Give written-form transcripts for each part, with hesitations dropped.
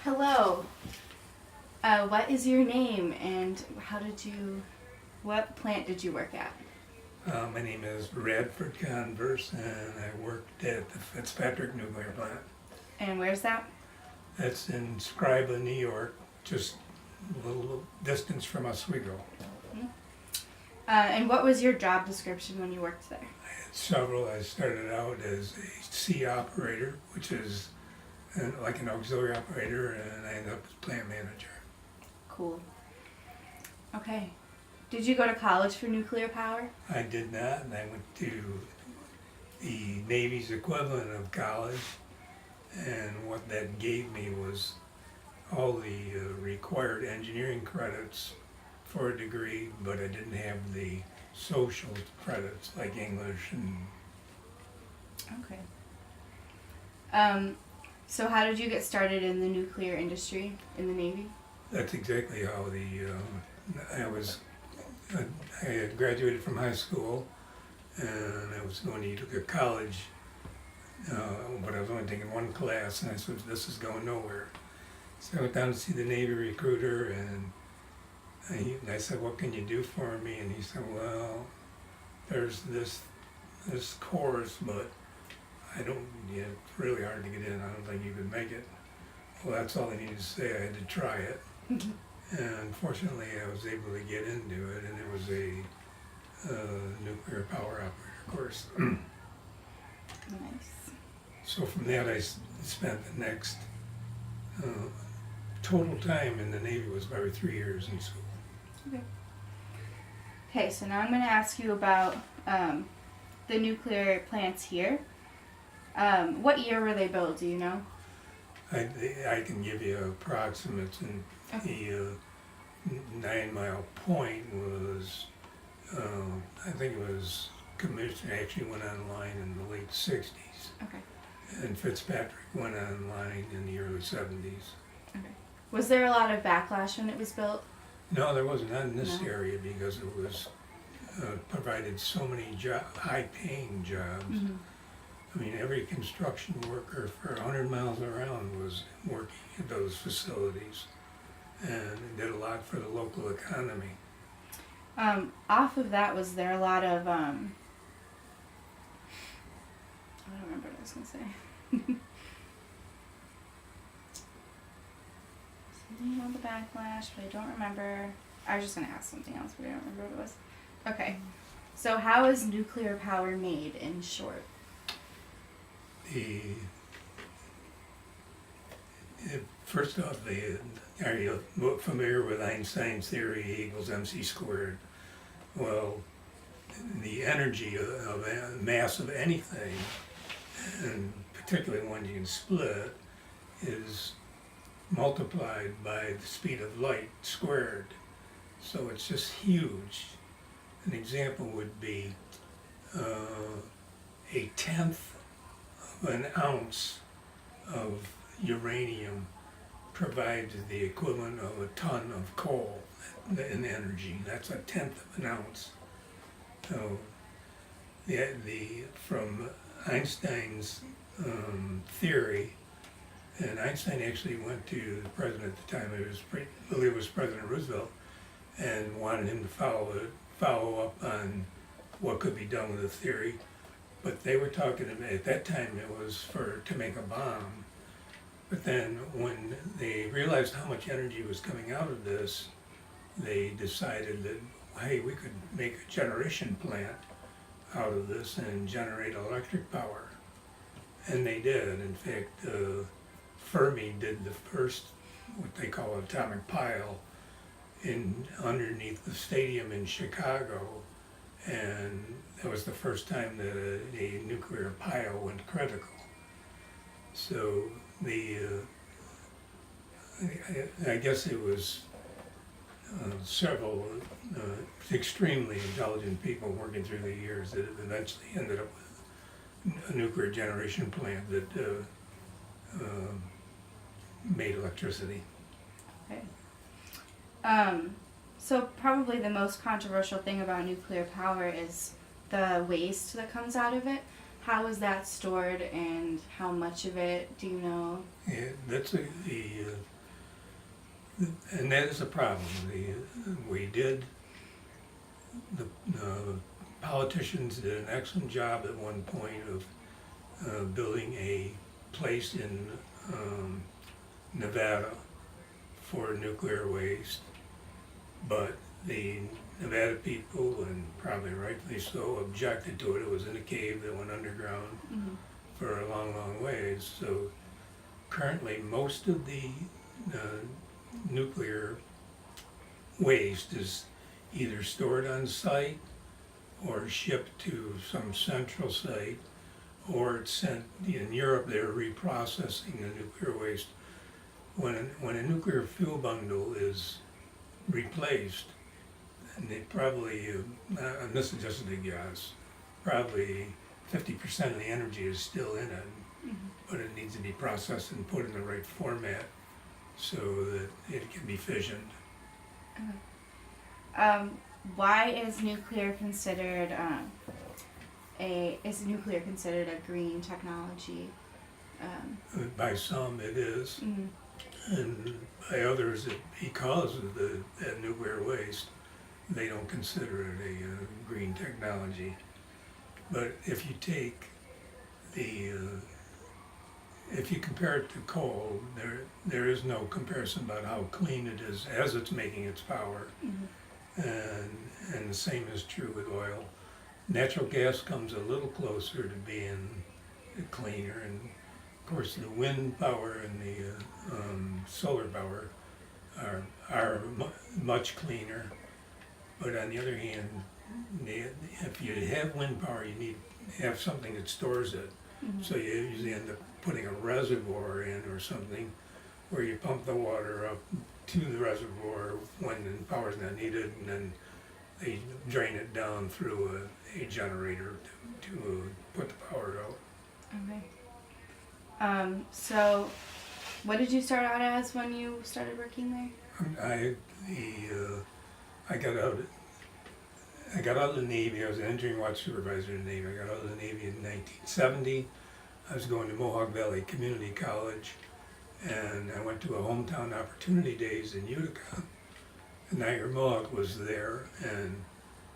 Hello. What is your name and what plant did you work at? My name is Radford Converse, and I worked at the Fitzpatrick Nuclear Plant. And where's that? That's in Scriba, New York, just a little distance from Oswego. And what was your job description when you worked there? I had several. I started out as a C operator, which is like an auxiliary operator, and I ended up as plant manager. Cool. Okay. Did you go to college for nuclear power? I did not, and I went to the Navy's equivalent of college, and what that gave me was all the required engineering credits for a degree, but I didn't have the social credits like English and Okay. So how did you get started in the nuclear industry in the Navy? that's exactly how I had graduated from high school and I was going to Utica College, but I was only taking one class and I said, this is going nowhere. So I went down to see the Navy recruiter and I said, what can you do for me? And he said, well, there's this course, but it's really hard to get in. I don't think you could make it. Well, that's all I needed to say. I had to try it. And fortunately, I was able to get into it, and it was a nuclear power operator course. Nice. So from that, I spent the next total time in the Navy was about 3 years in school. Okay, so now I'm going to ask you about the nuclear plants here. What year were they built, do you know? I can give you approximates, and the 9 Mile Point was, I think it was commissioned, actually went online in the late 60s. Okay. And Fitzpatrick went online in the early 70s. Okay. Was there a lot of backlash when it was built? No, there wasn't, not in this No. area, because it was provided so many high-paying jobs. Mm-hmm. I mean, every construction worker for 100 miles around was working at those facilities, and it did a lot for the local economy. Off of that, was there a lot of, I don't remember what I was going to say. Something about the backlash, but I don't remember. I was just going to ask something else, but I don't remember what it was. Okay. So how is nuclear power made, in short? First off, are you familiar with Einstein's theory, E equals mc squared? Well, the energy of mass of anything, and particularly one you can split, is multiplied by the speed of light squared. So it's just huge. An example would be a tenth of an ounce of uranium provides the equivalent of a ton of coal in energy. That's a tenth of an ounce. So from Einstein's theory, and Einstein actually went to the president at the time, I believe it was President Roosevelt, and wanted him to follow up on what could be done with the theory. But they were talking at that time it was to make a bomb. But then when they realized how much energy was coming out of this, they decided that, hey, we could make a generation plant out of this and generate electric power. And they did. In fact, Fermi did the first, what they call atomic pile, underneath the stadium in Chicago. And that was the first time that a nuclear pile went critical. So I guess it was several extremely intelligent people working through the years that eventually ended up with a nuclear generation plant that made electricity. Okay. So probably the most controversial thing about nuclear power is the waste that comes out of it. How is that stored and how much of it do you know? Yeah, that's and that is a problem. We did, the politicians did an excellent job at one point of building a place in Nevada for nuclear waste, but the Nevada people, and probably rightfully so, objected to it. It was in a cave that went underground Mhm. for a long, long ways. So currently, most of the nuclear waste is either stored on site or shipped to some central site, or it's sent, in Europe they're reprocessing the nuclear waste. When a nuclear fuel bundle is replaced, and they probably, and this is just a guess, probably 50% of the energy is still in it, Mhm. but it needs to be processed and put in the right format so that it can be fissioned. Why is nuclear considered a green technology? By some it is, Mhm. and by others, because of that nuclear waste, they don't consider it a green technology. But if you take if you compare it to coal, there is no comparison about how clean it is as it's making its power. Mhm. And the same is true with oil. Natural gas comes a little closer to being cleaner, and of course the wind power and the solar power are much cleaner. But on the other hand, if you have wind power, you need to have something that stores it. Mhm. So you usually end up putting a reservoir in or something where you pump the water up to the reservoir when the power's not needed, and then they drain it down through a generator to put the power out. Okay. So, what did you start out as when you started working there? I got out. I got out of the Navy. I was an engineering watch supervisor in the Navy. I got out of the Navy in 1970. I was going to Mohawk Valley Community College, and I went to a hometown opportunity days in Utica. And Niagara Mohawk was there, and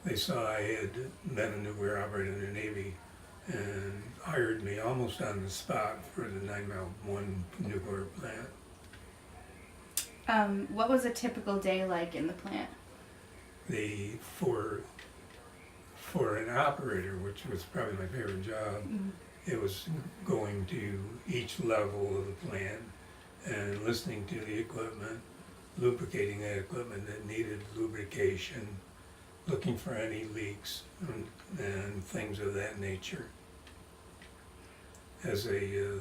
they saw I had been a nuclear operator in the Navy and hired me almost on the spot for the 9 Mile 1 nuclear plant. What was a typical day like in the plant? For an operator, which was probably my favorite job, Mhm. it was going to each level of the plant and listening to the equipment, lubricating that equipment that needed lubrication, looking for any leaks and things of that nature. As a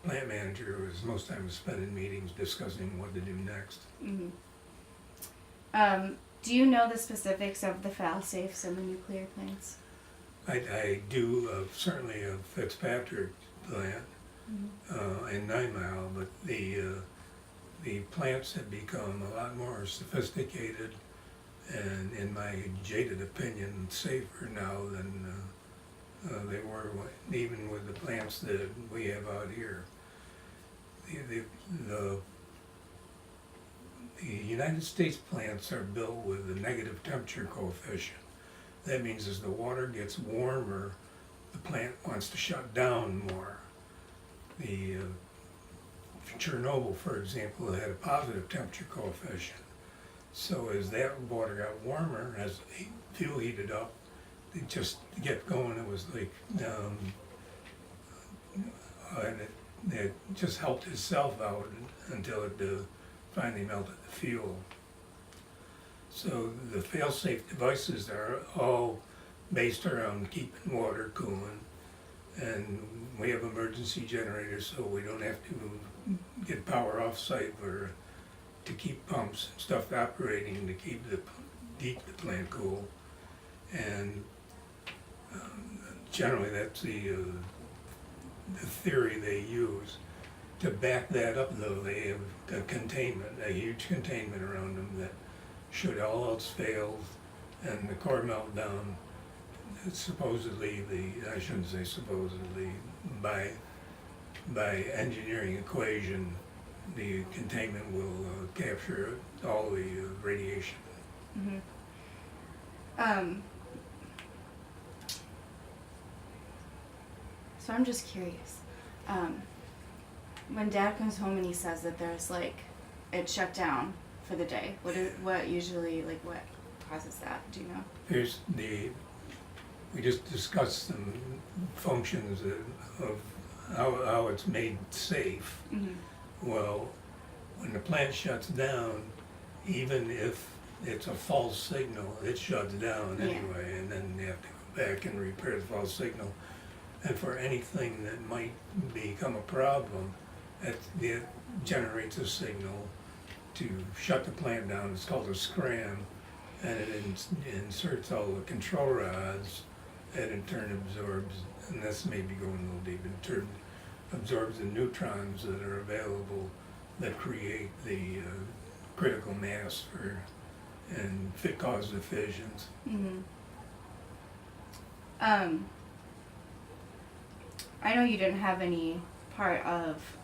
plant manager, it was most times spent in meetings discussing what to do next. Mhm. Do you know the specifics of the fail-safes in the nuclear plants? I do certainly a Fitzpatrick plant in 9 Mile, but the plants have become a lot more sophisticated and, in my jaded opinion, safer now than they were even with the plants that we have out here. The United States plants are built with a negative temperature coefficient. That means as the water gets warmer, the plant wants to shut down more. The Chernobyl, for example, had a positive temperature coefficient. So as that water got warmer, as the fuel heated up, it just get going. It was like, and it just helped itself out until it finally melted the fuel. So the fail-safe devices are all based around keeping water cooling, and we have emergency generators, so we don't have to get power off-site to keep pumps and stuff operating to keep the plant cool. And generally, that's the theory they use. To back that up, though, they have a huge containment around them that should all else fail and the core meltdown, supposedly I shouldn't say supposedly, by engineering equation, the containment will capture all the radiation. Mhm. Um, so I'm just curious. When Dad comes home and he says that there's like it shut down for the day, what usually like what causes that? Do you know? Here's we just discussed some functions of how it's made safe. Mhm. Well, when the plant shuts down, even if it's a false signal, it shuts down Yeah. anyway, and then you have to go back and repair the false signal. And for anything that might become a problem, it generates a signal to shut the plant down. It's called a scram, and it inserts all the control rods, and in turn absorbs, and this may be going a little deep, in turn absorbs the neutrons that are available that create the critical mass and cause the fissions. Mhm. I know you didn't have any part of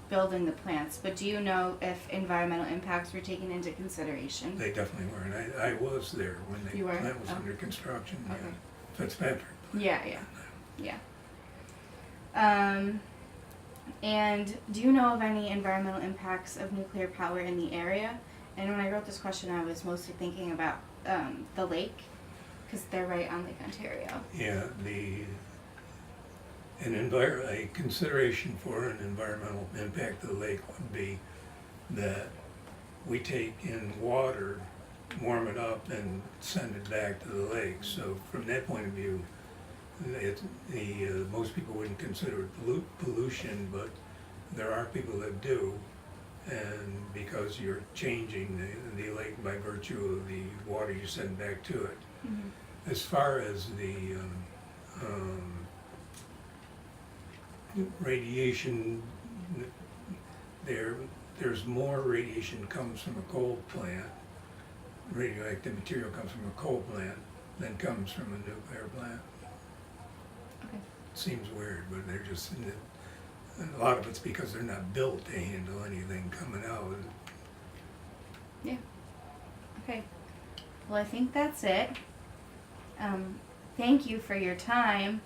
building the plants, but do you know if environmental impacts were taken into consideration? They definitely were, and I was there when the You were? plant was Oh. under construction. Yeah. Okay. Fitzpatrick. Yeah. And do you know of any environmental impacts of nuclear power in the area? And when I wrote this question, I was mostly thinking about the lake, because they're right on Lake Ontario. Yeah, a consideration for an environmental impact of the lake would be that we take in water, warm it up, and send it back to the lake. So from that point of view, most people wouldn't consider it pollution, but there are people that do, and because you're changing the lake by virtue of the water you send back to it. Mm-hmm. As far as the radiation, there's more radiation comes from a coal plant. Radioactive material comes from a coal plant than comes from a nuclear plant. Okay. Seems weird, but they're just, a lot of it's because they're not built to handle anything coming out. Yeah. Okay. Well, I think that's it. Thank you for your time.